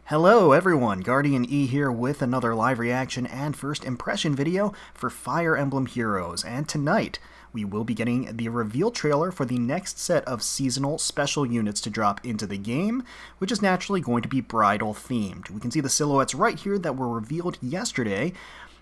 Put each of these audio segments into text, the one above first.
Hello everyone, GuardianE here with another live reaction and first impression video for Fire Emblem Heroes, and tonight we will be getting the reveal trailer for the next set of seasonal special units to drop into the game, which is naturally going to be bridal themed. We can see the silhouettes right here that were revealed yesterday,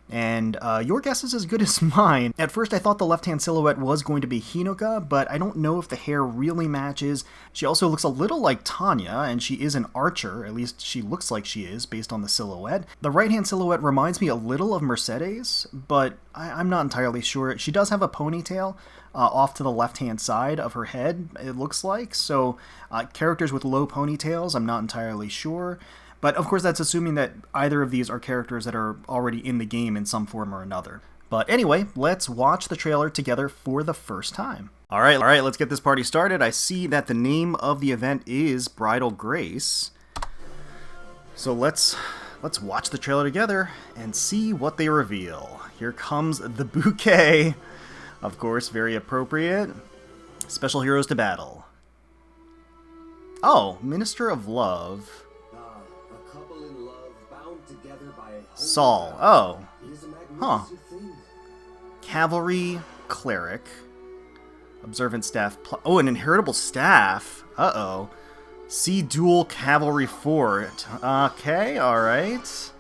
and your guess is as good as mine. At first I thought the left-hand silhouette was going to be Hinoka, but I don't know if the hair really matches. She also looks a little like Tanya, and she is an archer, at least she looks like she is based on the silhouette. The right-hand silhouette reminds me a little of Mercedes, but I'm not entirely sure. She does have a ponytail off to the left-hand side of her head, it looks like, so characters with low ponytails, I'm not entirely sure. But of course that's assuming that either of these are characters that are already in the game in some form or another. But anyway, let's watch the trailer together for the first time. Alright, let's get this party started. I see that the name of the event is Bridal Grace. So let's watch the trailer together and see what they reveal. Here comes the bouquet. Of course, very appropriate. Special heroes to battle. Oh, Minister of Love. Saul. Oh. Huh. Cavalry Cleric. Observant Staff. Oh, an inheritable staff. Uh-oh. See Dual Cavalry Fort. Okay, alright.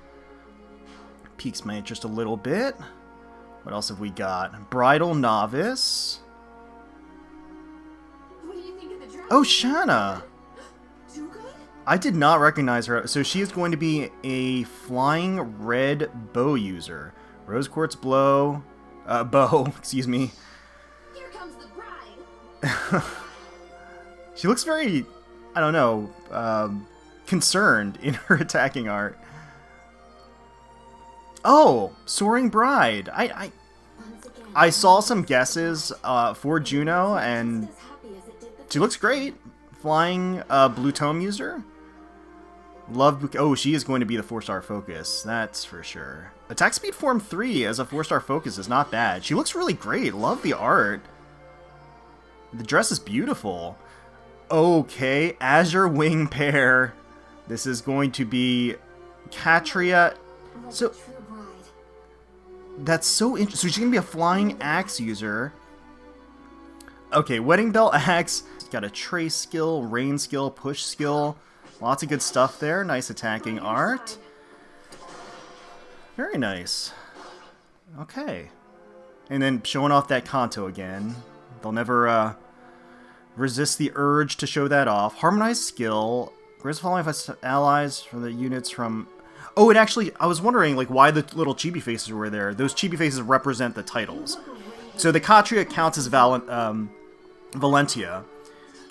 Piques my interest a little bit. What else have we got? Bridal Novice. What do you think of the dragon? Oh, Shanna. Too good? I did not recognize her. So she is going to be a flying red bow user. Rose quartz bow, excuse me. Here comes the bride. She looks very, I don't know, concerned in her attacking art. Oh, Soaring Bride. I saw some guesses for Juno, and she looks great. Flying blue tome user. Love. Oh, she is going to be the 4-star focus. That's for sure. Attack speed form 3 as a 4-star focus is not bad. She looks really great. Love the art. The dress is beautiful. Okay, Azure wing pair. This is going to be Catria. So that's so interesting. So she's gonna be a flying axe user. Okay, wedding bell axe. Got a trace skill, rain skill, push skill. Lots of good stuff there. Nice attacking art. Very nice. Okay. And then showing off that Kanto again. They'll never resist the urge to show that off. Harmonized skill. Where's following allies from the units from... Oh, it actually... I was wondering like why the little chibi faces were there. Those chibi faces represent the titles. So the Catria counts as Valentia.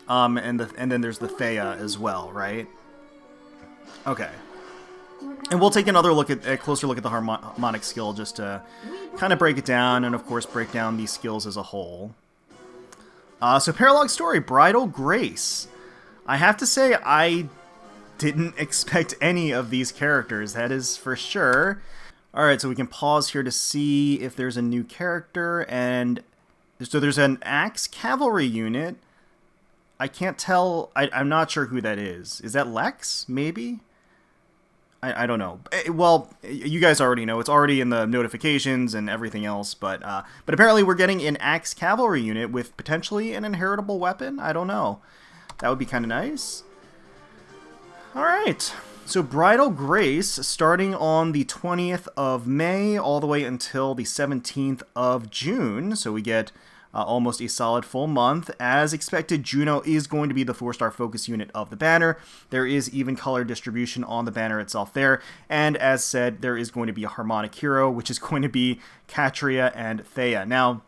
And then there's the Thea as well, right? Okay. And we'll take another look at a closer look at the harmonic skill just to kind of break it down and of course break down these skills as a whole. So Paralog Story, Bridal Grace. I have to say I didn't expect any of these characters, that is for sure. Alright, so we can pause here to see if there's a new character, and so there's an Axe Cavalry unit. I can't tell. I'm not sure who that is. Is that Lex? Maybe? I don't know. Well, you guys already know. It's already in the notifications and everything else. But apparently we're getting an Axe Cavalry unit with potentially an inheritable weapon. I don't know. That would be kind of nice. Alright. So Bridal Grace starting on the 20th of May all the way until the 17th of June. So we get... almost a solid full month. As expected, Juno is going to be the 4-star focus unit of the banner. There is even color distribution on the banner itself there. And as said, there is going to be a harmonic hero, which is going to be Catria and Thea. Now,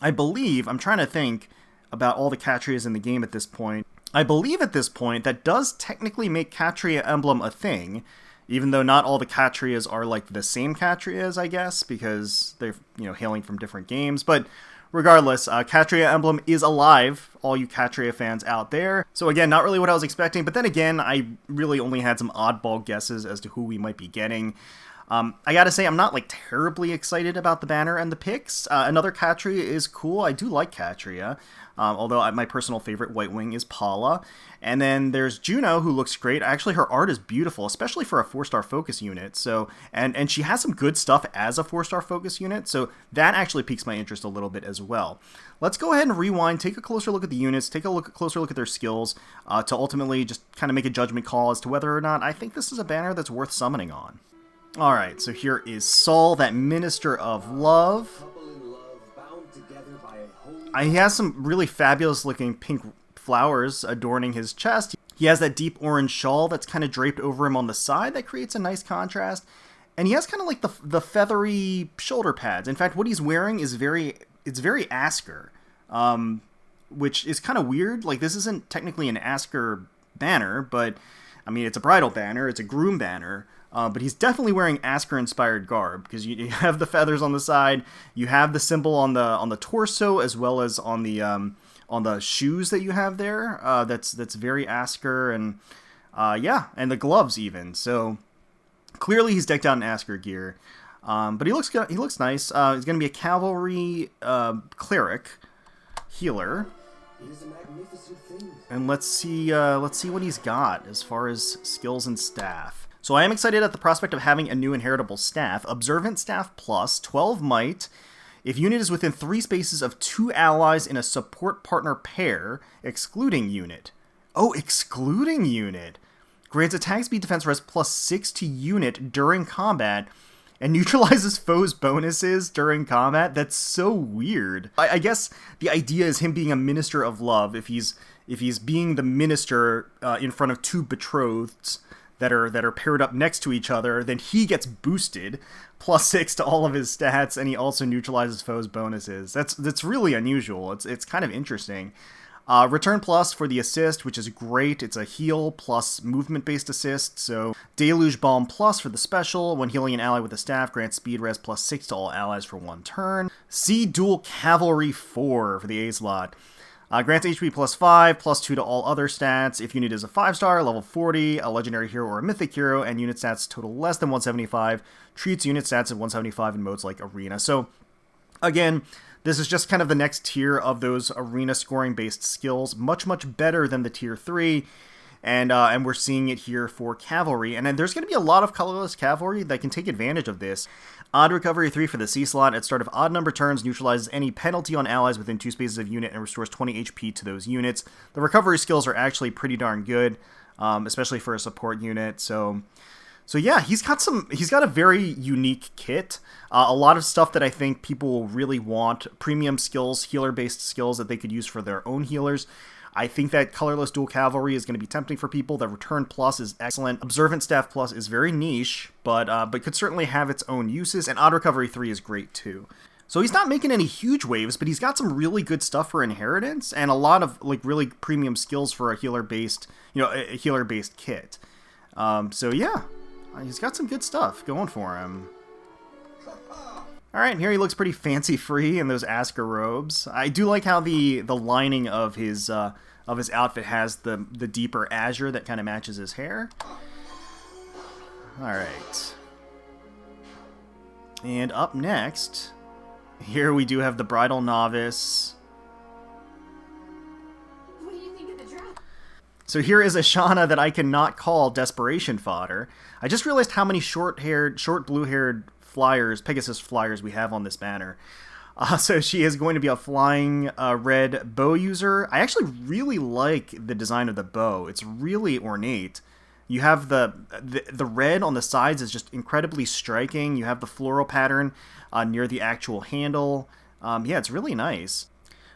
I believe, I'm trying to think about all the Catrias in the game at this point. I believe at this point that does technically make Catria emblem a thing, even though not all the Catrias are like the same Catrias, I guess, because they're, hailing from different games. But regardless, Catria emblem is alive, all you Catria fans out there. So again, not really what I was expecting, but then again, I really only had some oddball guesses as to who we might be getting. I gotta say, I'm not like terribly excited about the banner and the picks. Another Catria is cool. I do like Catria, although my personal favorite White Wing is Paula. And then there's Juno, who looks great. Actually, her art is beautiful, especially for a 4-star focus unit. So, and she has some good stuff as a 4-star focus unit. So that actually piques my interest a little bit as well. Let's go ahead and rewind, take a closer look at the units, take a closer look at their skills, to ultimately just kind of make a judgment call as to whether or not I think this is a banner that's worth summoning on. Alright, so here is Saul, that Minister of Love. He has some really fabulous looking pink flowers adorning his chest. He has that deep orange shawl that's kind of draped over him on the side that creates a nice contrast. And he has kind of like the feathery shoulder pads. In fact, what he's wearing is very Asker, which is kind of weird. Like, this isn't technically an Asker banner, but I mean, it's a bridal banner, it's a groom banner. But he's definitely wearing Asker-inspired garb, because you have the feathers on the side, you have the symbol on the torso, as well as on the shoes that you have there. That's very Asker, and yeah, and the gloves even. So clearly he's decked out in Asker gear, but he looks good. He looks nice. He's going to be a cavalry cleric healer. It is a magnificent thing. And let's see what he's got as far as skills and staff. So I am excited at the prospect of having a new inheritable staff. Observant Staff Plus, 12 might. If unit is within 3 spaces of 2 allies in a support partner pair, excluding unit. Oh, excluding unit. Grants attack speed defense res +6 to unit during combat, and neutralizes foes' bonuses during combat. That's so weird. I guess the idea is him being a Minister of Love. If he's being the minister in front of 2 betrothed that are paired up next to each other, then he gets boosted +6 to all of his stats, and he also neutralizes foes' bonuses. That's really unusual. It's kind of interesting. Return plus for the assist, which is great. It's a heal plus movement-based assist. So Deluge Balm plus for the special. When healing an ally with a staff, grants speed res +6 to all allies for 1 turn. C Dual Cavalry 4 for the A slot. Grants HP +5, +2 to all other stats. If unit is a 5-star, level 40, a legendary hero or a mythic hero, and unit stats total less than 175, treats unit stats at 175 in modes like Arena. So, again, this is just kind of the next tier of those arena scoring-based skills. Much, much better than the tier 3. And we're seeing it here for Cavalry. And then there's going to be a lot of colorless Cavalry that can take advantage of this. Odd Recovery 3 for the C slot. At start of odd number turns, neutralizes any penalty on allies within 2 spaces of unit and restores 20 HP to those units. The recovery skills are actually pretty darn good, especially for a support unit. So yeah, he's got a very unique kit. A lot of stuff that I think people will really want. Premium skills, healer-based skills that they could use for their own healers. I think that colorless dual cavalry is going to be tempting for people. The return plus is excellent. Observant staff plus is very niche, but could certainly have its own uses. And odd recovery 3 is great too. So he's not making any huge waves, but he's got some really good stuff for inheritance and a lot of like really premium skills for a healer-based, a healer-based kit. So yeah, he's got some good stuff going for him. All right, here he looks pretty fancy-free in those Asker robes. I do like how the lining of his outfit has the deeper azure that kind of matches his hair. All right. And up next, here we do have the Bridal Novice. What do you think of the drop? So here is a Shauna that I cannot call desperation fodder. I just realized how many short blue-haired flyers, Pegasus flyers, we have on this banner. So she is going to be a flying red bow user. I actually really like the design of the bow. It's really ornate. You have the red on the sides is just incredibly striking. You have the floral pattern near the actual handle. Yeah, it's really nice.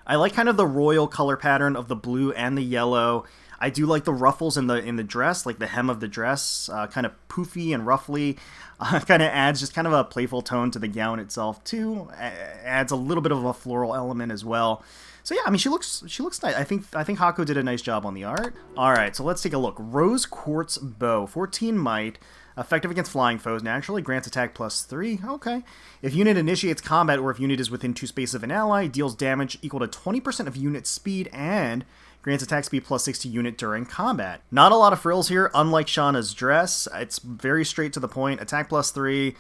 I like kind of the royal color pattern of the blue and the yellow. I do like the ruffles in the dress, like the hem of the dress, kind of poofy and ruffly. Kind of adds just kind of a playful tone to the gown itself too. Adds a little bit of a floral element as well. So yeah, I mean, she looks nice. I think Hako did a nice job on the art. All right, so let's take a look. Rose Quartz Bow, 14 might, effective against flying foes. Naturally grants attack +3. Okay. If unit initiates combat or if unit is within 2 spaces of an ally, deals damage equal to 20% of unit speed and grants attack speed +6 to unit during combat. Not a lot of frills here, unlike Shauna's dress. It's very straight to the point. Attack +3,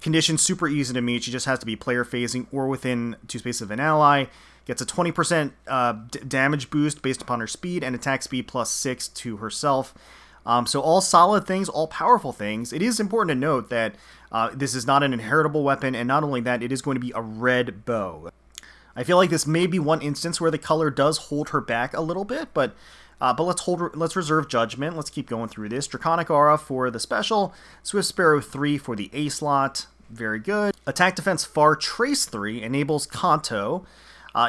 condition super easy to meet. She just has to be player phasing or within 2 spaces of an ally. Gets a 20% damage boost based upon her speed, and attack speed +6 to herself. So all solid things, all powerful things. It is important to note that this is not an inheritable weapon, and not only that, it is going to be a red bow. I feel like this may be one instance where the color does hold her back a little bit, but let's reserve judgment. Let's keep going through this. Draconic Aura for the special, Swift Sparrow 3 for the A slot, very good. Attack Defense Far Trace 3 enables Kanto,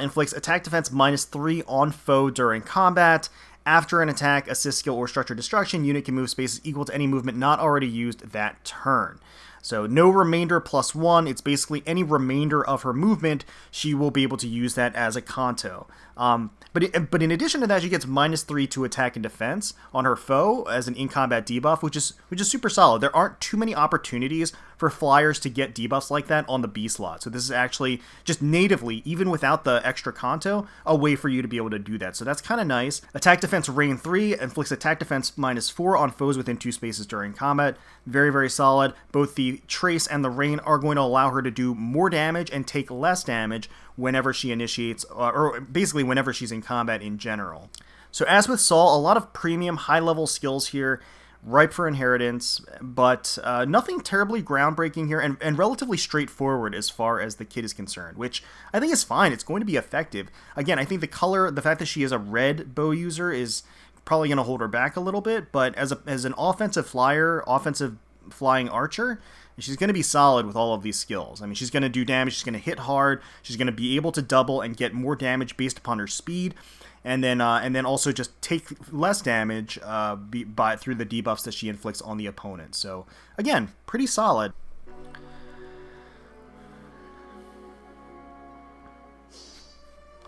inflicts attack defense -3 on foe during combat. After an attack, assist skill, or structure destruction, unit can move spaces equal to any movement not already used that turn. So no remainder +1. It's basically any remainder of her movement, she will be able to use that as a Kanto. But in addition to that, she gets -3 to attack and defense on her foe as an in-combat debuff, which is super solid. There aren't too many opportunities for flyers to get debuffs like that on the B slot. So this is actually just natively, even without the extra Kanto, a way for you to be able to do that. So that's kind of nice. Attack Defense Rain 3 inflicts attack defense -4 on foes within 2 spaces during combat. Very, very solid. Both the Trace and the Rain are going to allow her to do more damage and take less damage whenever she initiates, or basically whenever she's in combat in general. So as with Saul, a lot of premium high-level skills here, ripe for inheritance, but nothing terribly groundbreaking here, and relatively straightforward as far as the kit is concerned, which I think is fine. It's going to be effective. Again, I think the color, the fact that she is a red bow user is probably going to hold her back a little bit, but as an offensive flyer, offensive flying archer, she's going to be solid with all of these skills. I mean, she's going to do damage, she's going to hit hard, she's going to be able to double and get more damage based upon her speed, and then also just take less damage through the debuffs that she inflicts on the opponent. So again, pretty solid.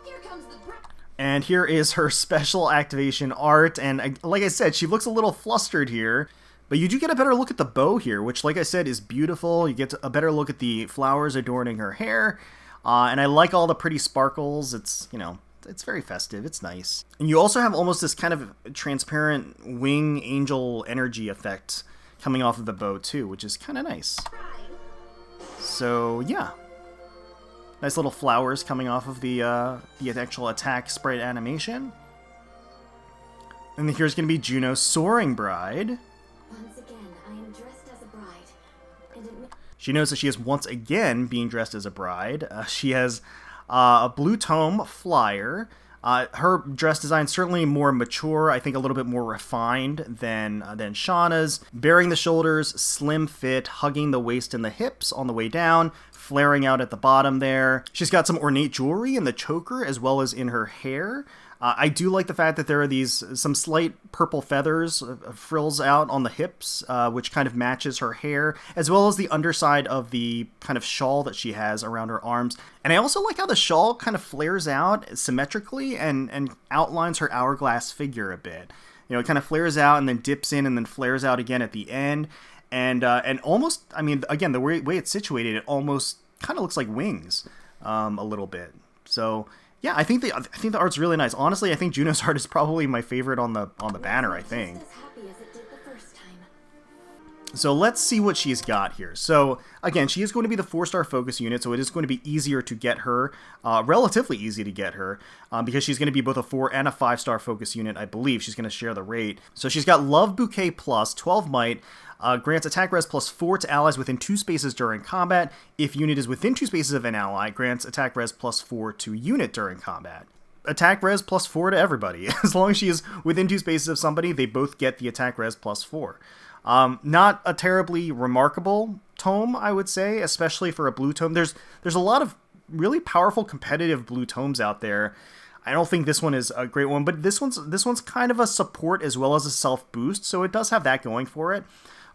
Here comes the And here is her special activation art, and like I said, she looks a little flustered here. But you do get a better look at the bow here, which, like I said, is beautiful. You get a better look at the flowers adorning her hair. And I like all the pretty sparkles. It's, you know, it's very festive. It's nice. And you also have almost this kind of transparent wing angel energy effect coming off of the bow, too, which is kind of nice. So, yeah. Nice little flowers coming off of the actual attack sprite animation. And here's going to be Juno's Soaring Bride. Once again, I am dressed as a bride. And She knows that she is once again being dressed as a bride. She has a blue tome flyer. Her dress design certainly more mature, I think a little bit more refined than Shauna's. Bearing the shoulders, slim fit, hugging the waist and the hips on the way down, flaring out at the bottom there. She's got some ornate jewelry in the choker as well as in her hair. I do like the fact that there are some slight purple feathers, frills out on the hips, which kind of matches her hair, as well as the underside of the kind of shawl that she has around her arms. And I also like how the shawl kind of flares out symmetrically and outlines her hourglass figure a bit. You know, it kind of flares out and then dips in and then flares out again at the end. And almost, I mean, again, the way it's situated, it almost kind of looks like wings a little bit. So yeah, I think the art's really nice. Honestly, I think Juno's art is probably my favorite on the banner, I think. So let's see what she's got here. So again, she is going to be the 4-star focus unit, so it is going to be easier to get her, relatively easy to get her, because she's going to be both a 4 and a 5-star focus unit, I believe. She's going to share the rate. So she's got Love Bouquet Plus, 12 Might, grants attack res +4 to allies within 2 spaces during combat. If unit is within 2 spaces of an ally, grants attack res +4 to unit during combat. Attack res +4 to everybody. As long as she is within 2 spaces of somebody, they both get the attack res +4. Not a terribly remarkable tome, I would say, especially for a blue tome. There's a lot of really powerful competitive blue tomes out there. I don't think this one is a great one, but this one's kind of a support as well as a self boost, so it does have that going for it.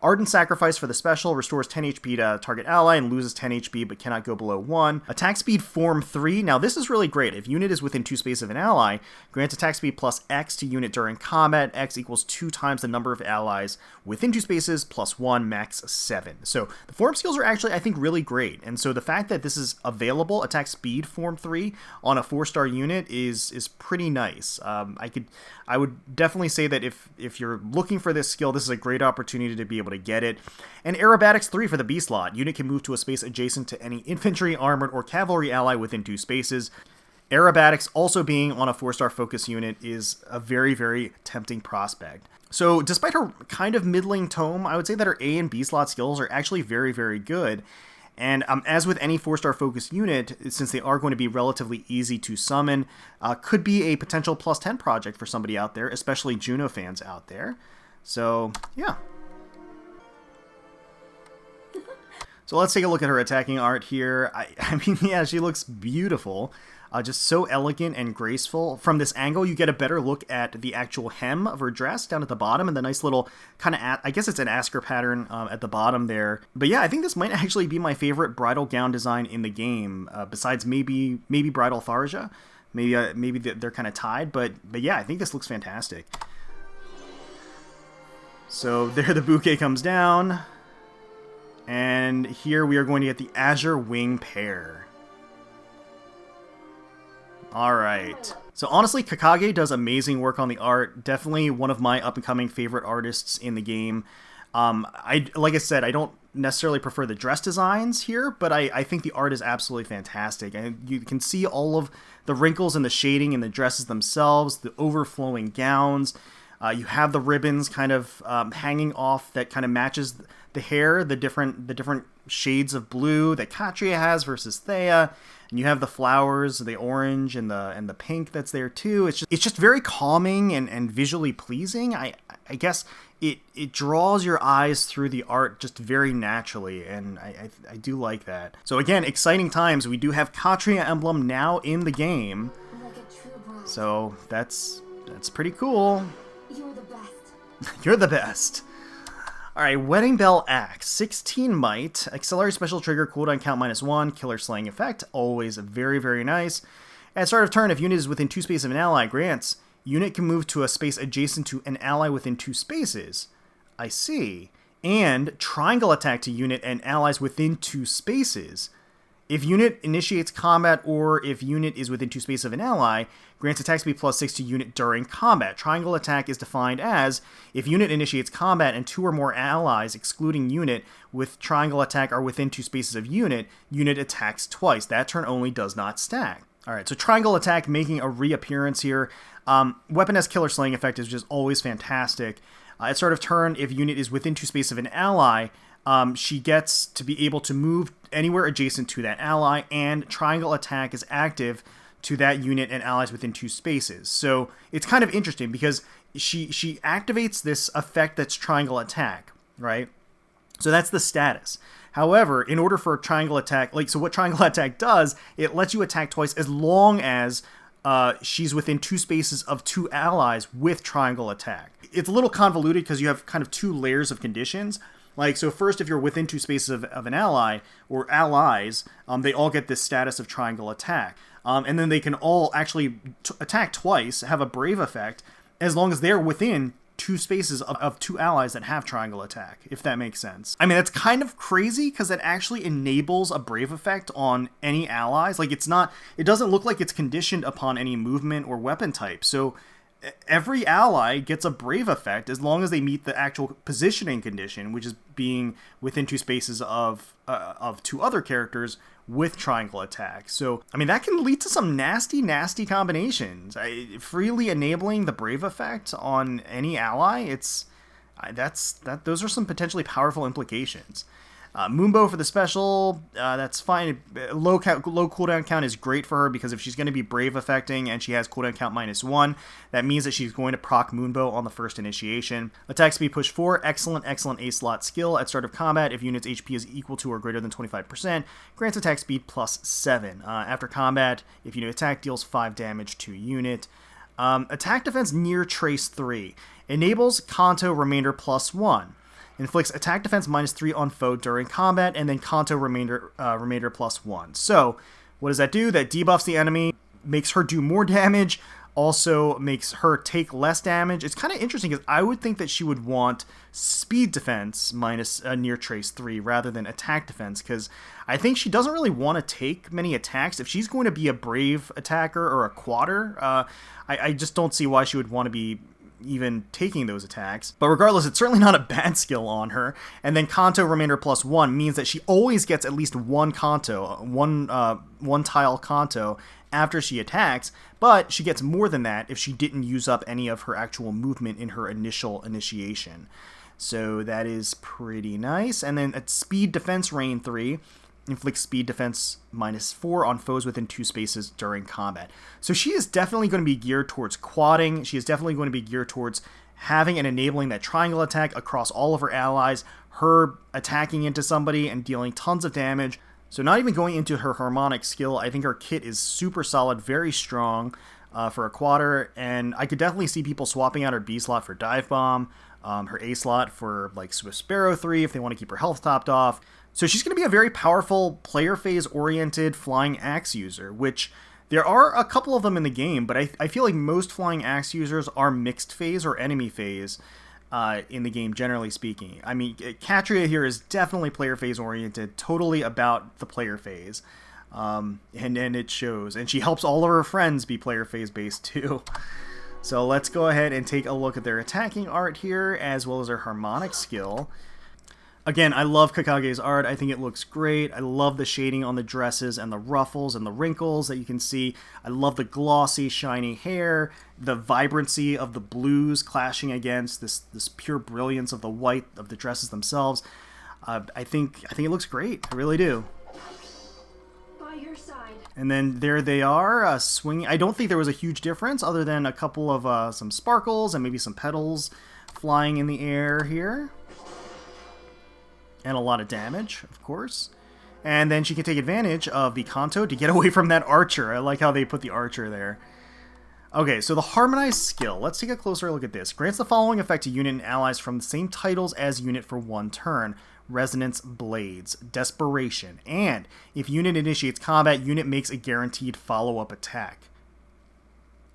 Ardent Sacrifice for the special restores 10 HP to target ally and loses 10 HP but cannot go below 1. Attack speed form 3. Now this is really great. If unit is within 2 spaces of an ally, grants attack speed plus X to unit during combat. X equals 2 times the number of allies within 2 spaces plus 1, max 7. So the form skills are actually, I think, really great. And so the fact that this is available, attack speed form 3, on a 4-star unit is is pretty nice. I would definitely say that if you're looking for this skill, this is a great opportunity to be able to get it. And Aerobatics 3 for the B slot. Unit can move to a space adjacent to any infantry, armored, or cavalry ally within 2 spaces. Aerobatics also being on a 4-star focus unit is a very, very tempting prospect. So despite her kind of middling tome, I would say that her A and B slot skills are actually very, very good. And as with any 4-star focus unit, since they are going to be relatively easy to summon, could be a potential plus 10 project for somebody out there, especially Juno fans out there. So, yeah. So let's take a look at her attacking art here. I mean, yeah, she looks beautiful. Just so elegant and graceful. From this angle, you get a better look at the actual hem of her dress down at the bottom and the nice little kind of, I guess it's an Azure pattern at the bottom there. But yeah, I think this might actually be my favorite bridal gown design in the game, besides maybe Bridal Tharja. Maybe they're kind of tied, but yeah, I think this looks fantastic. So there the bouquet comes down, and here we are going to get the Azure wing pair. Alright. So honestly, Kakage does amazing work on the art. Definitely one of my up-and-coming favorite artists in the game. Like I said, I don't necessarily prefer the dress designs here, but I think the art is absolutely fantastic. And you can see all of the wrinkles and the shading in the dresses themselves, the overflowing gowns. You have the ribbons kind of hanging off that kind of matches the hair, the different shades of blue that Catria has versus Thea. And you have the flowers, the orange and the pink that's there too. It's just very calming and visually pleasing. I guess it draws your eyes through the art just very naturally, and I do like that. So again, exciting times. We do have Katria emblem now in the game. Like a true bride. So that's pretty cool. You're the best. You're the best. Alright, Wedding Bell Axe, 16 might, accelerate special trigger, cooldown count -1, killer slaying effect, always very, very nice. At start of turn, if unit is within 2 spaces of an ally, grants, unit can move to a space adjacent to an ally within 2 spaces. I see. And triangle attack to unit and allies within 2 spaces. If unit initiates combat or if unit is within 2 spaces of an ally, grants attack speed +6 to unit during combat. Triangle attack is defined as if unit initiates combat and 2 or more allies, excluding unit, with triangle attack are within 2 spaces of unit, unit attacks twice. That turn only does not stack. Alright, so triangle attack making a reappearance here. Weapon S killer slaying effect is just always fantastic. At start of turn, if unit is within 2 spaces of an ally, she gets to be able to move anywhere adjacent to that ally, and triangle attack is active to that unit and allies within 2 spaces. So it's kind of interesting because she activates this effect that's triangle attack, right? So that's the status. However, in order for a triangle attack, so what triangle attack does, it lets you attack twice as long as she's within 2 spaces of 2 allies with triangle attack. It's a little convoluted because you have kind of 2 layers of conditions. So first, if you're within 2 spaces of an ally, or allies, they all get this status of triangle attack. And then they can all actually attack twice, have a brave effect, as long as they're within 2 spaces of 2 allies that have triangle attack, if that makes sense. I mean, that's kind of crazy, because that actually enables a brave effect on any allies. It doesn't look like it's conditioned upon any movement or weapon type. So every ally gets a brave effect as long as they meet the actual positioning condition, which is being within 2 spaces of 2 other characters with triangle attack. So, I mean, that can lead to some nasty, nasty combinations. Freely enabling the brave effect on any ally, those are some potentially powerful implications. Moonbow for the special, that's fine. Low cooldown count is great for her, because if she's going to be brave affecting and she has cooldown count -1, that means that she's going to proc Moonbow on the first initiation. Attack speed push 4, excellent A slot skill. At start of combat, if unit's HP is equal to or greater than 25%, grants attack speed +7. After combat, if unit attack, deals 5 damage to unit. Attack defense near trace 3, enables Kanto remainder +1. Inflicts attack defense -3 on foe during combat, and then Kanto remainder +1. So, what does that do? That debuffs the enemy, makes her do more damage, also makes her take less damage. It's kind of interesting because I would think that she would want speed defense minus a near trace 3 rather than attack defense, because I think she doesn't really want to take many attacks. If she's going to be a brave attacker or a quadder, I just don't see why she would want to be even taking those attacks. But regardless, it's certainly not a bad skill on her. And then Kanto Remainder +1 means that she always gets at least one Kanto, one tile Kanto after she attacks, but she gets more than that if she didn't use up any of her actual movement in her initial initiation. So that is pretty nice. And then at Speed Defense Rain 3, inflicts speed defense -4 on foes within 2 spaces during combat. So she is definitely going to be geared towards quadding. She is definitely going to be geared towards having and enabling that triangle attack across all of her allies, her attacking into somebody and dealing tons of damage. So not even going into her harmonic skill, I think her kit is super solid, very strong for a quadder, and I could definitely see people swapping out her B slot for Dive Bomb, her A slot for like Swift Sparrow 3 if they want to keep her health topped off. So she's going to be a very powerful player phase oriented flying axe user, which there are a couple of them in the game, but I feel like most flying axe users are mixed phase or enemy phase in the game, generally speaking. I mean, Catria here is definitely player phase oriented, totally about the player phase, and it shows. And she helps all of her friends be player phase based too. So let's go ahead and take a look at their attacking art here, as well as their harmonic skill. Again, I love Kakage's art. I think it looks great. I love the shading on the dresses and the ruffles and the wrinkles that you can see. I love the glossy, shiny hair, the vibrancy of the blues clashing against this pure brilliance of the white of the dresses themselves. I think it looks great. I really do. By your side. And then there they are, swinging. I don't think there was a huge difference other than a couple of some sparkles and maybe some petals flying in the air here. And a lot of damage, of course. And then she can take advantage of the Kanto to get away from that archer. I like how they put the archer there. Okay, so the harmonized skill. Let's take a closer look at this. Grants the following effect to unit and allies from the same titles as unit for 1 turn. Resonance Blades, Desperation, and if unit initiates combat, unit makes a guaranteed follow-up attack.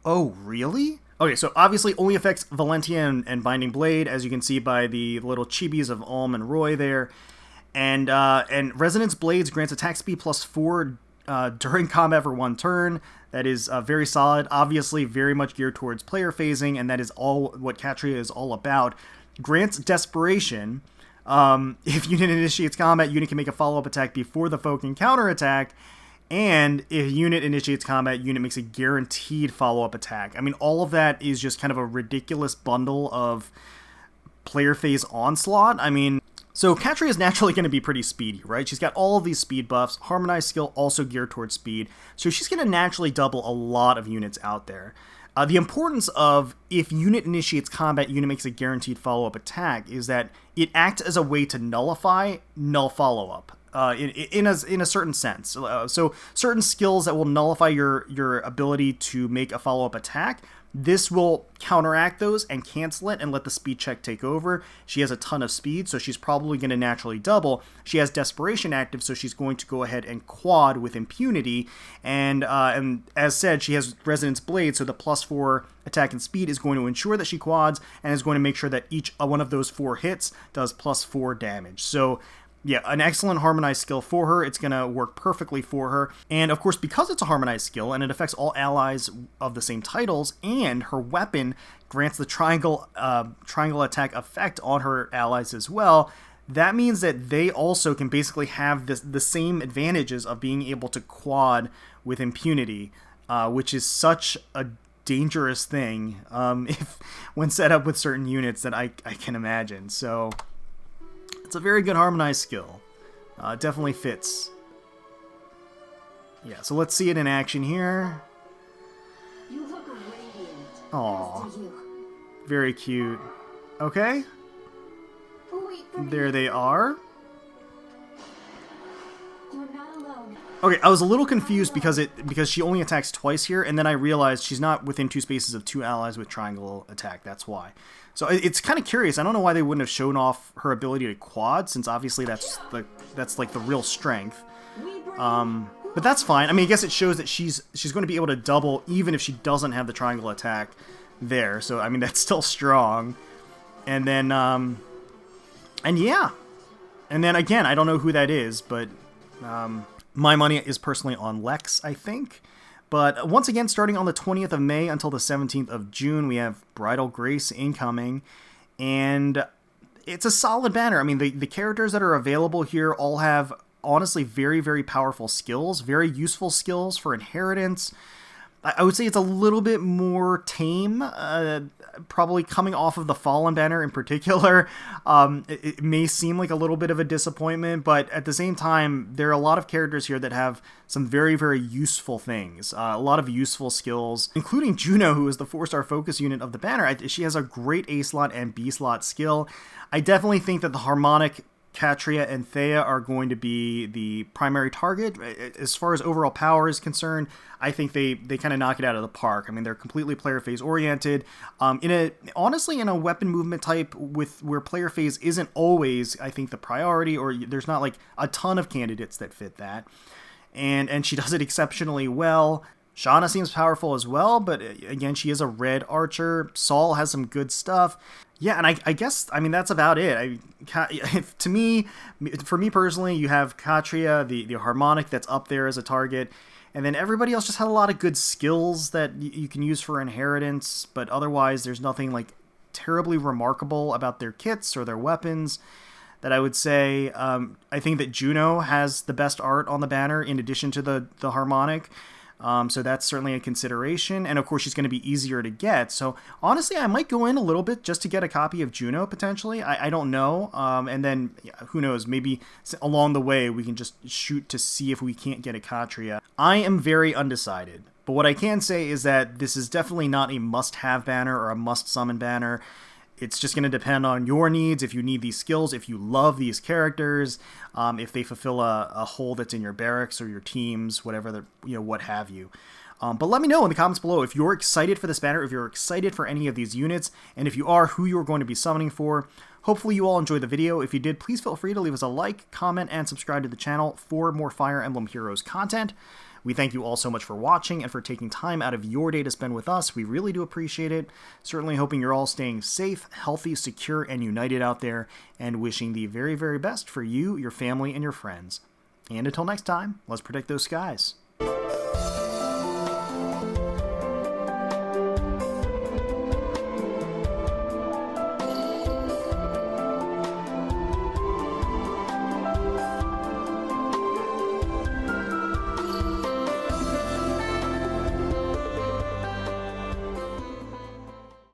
Oh, really? Okay, so obviously only affects Valentia and Binding Blade, as you can see by the little chibis of Alm and Roy there. And Resonance Blades grants attack speed +4 during combat for 1 turn. That is very solid, obviously very much geared towards player phasing, and that is all what Catria is all about. Grants Desperation. If unit initiates combat, unit can make a follow-up attack before the foe can counterattack. And if unit initiates combat, unit makes a guaranteed follow-up attack. I mean, all of that is just kind of a ridiculous bundle of player phase onslaught. I mean, so Catria is naturally going to be pretty speedy, right? She's got all of these speed buffs. Harmonized skill also geared towards speed. So she's going to naturally double a lot of units out there. The importance of if unit initiates combat, unit makes a guaranteed follow-up attack is that it acts as a way to nullify null follow-up. In a certain sense. So certain skills that will nullify your ability to make a follow-up attack, this will counteract those and cancel it and let the speed check take over. She has a ton of speed, so she's probably going to naturally double. She has Desperation active, so she's going to go ahead and quad with Impunity. And as said, she has Resonance Blade, so the +4 attack and speed is going to ensure that she quads and is going to make sure that each one of those 4 hits does +4 damage. So yeah, an excellent harmonized skill for her. It's going to work perfectly for her. And of course, because it's a harmonized skill and it affects all allies of the same titles, and her weapon grants the triangle attack effect on her allies as well, that means that they also can basically have the same advantages of being able to quad with Impunity, which is such a dangerous thing when set up with certain units that I can imagine. So it's a very good harmonized skill. Definitely fits. Yeah, so let's see it in action here. You look radiant. Aw, As do you. very cute. Okay, Wait for me. there they are. You're not alone. Okay, I was a little confused because she only attacks twice here, and then I realized she's not within 2 spaces of 2 allies with triangle attack. That's why. So it's kind of curious. I don't know why they wouldn't have shown off her ability to quad, since obviously that's like the real strength. We bring But that's fine. I mean, I guess it shows that she's going to be able to double even if she doesn't have the triangle attack there. So, I mean, that's still strong. And then, and yeah. And then, again, I don't know who that is, but my money is personally on Lex, I think. But once again, starting on the 20th of May until the 17th of June, we have Bridal Grace incoming. And it's a solid banner. I mean, the characters that are available here all have, honestly, very, very powerful skills, very useful skills for inheritance. I would say it's a little bit more tame, probably coming off of the Fallen banner in particular. It may seem like a little bit of a disappointment, but at the same time, there are a lot of characters here that have some very, very useful things, a lot of useful skills, including Juno, who is the 4-star focus unit of the banner. She has a great A slot and B slot skill. I definitely think that the Harmonic, Katria, and Thea are going to be the primary target. As far as overall power is concerned, I think they kind of knock it out of the park. I mean, they're completely player phase oriented. Honestly, in a weapon movement type where player phase isn't always, I think, the priority, or there's not like a ton of candidates that fit that. And she does it exceptionally well. Shauna seems powerful as well, but again, she is a red archer. Saul has some good stuff. Yeah, and I guess, I mean, that's about it. For me personally, you have Catria, the Harmonic, that's up there as a target. And then everybody else just had a lot of good skills that you can use for inheritance. But otherwise, there's nothing like terribly remarkable about their kits or their weapons that I would say. I think that Juno has the best art on the banner in addition to the Harmonic. So that's certainly a consideration. And of course, she's going to be easier to get. So honestly, I might go in a little bit just to get a copy of Juno potentially. I don't know. And then who knows, maybe along the way we can just shoot to see if we can't get a Catria. I am very undecided. But what I can say is that this is definitely not a must-have banner or a must-summon banner. It's just going to depend on your needs, if you need these skills, if you love these characters, if they fulfill a hole that's in your barracks or your teams, whatever, what have you. But let me know in the comments below if you're excited for this banner, if you're excited for any of these units, and if you are, who you're going to be summoning for. Hopefully you all enjoyed the video. If you did, please feel free to leave us a like, comment, and subscribe to the channel for more Fire Emblem Heroes content. We thank you all so much for watching and for taking time out of your day to spend with us. We really do appreciate it. Certainly hoping you're all staying safe, healthy, secure, and united out there, and wishing the very, very best for you, your family, and your friends. And until next time, let's protect those skies.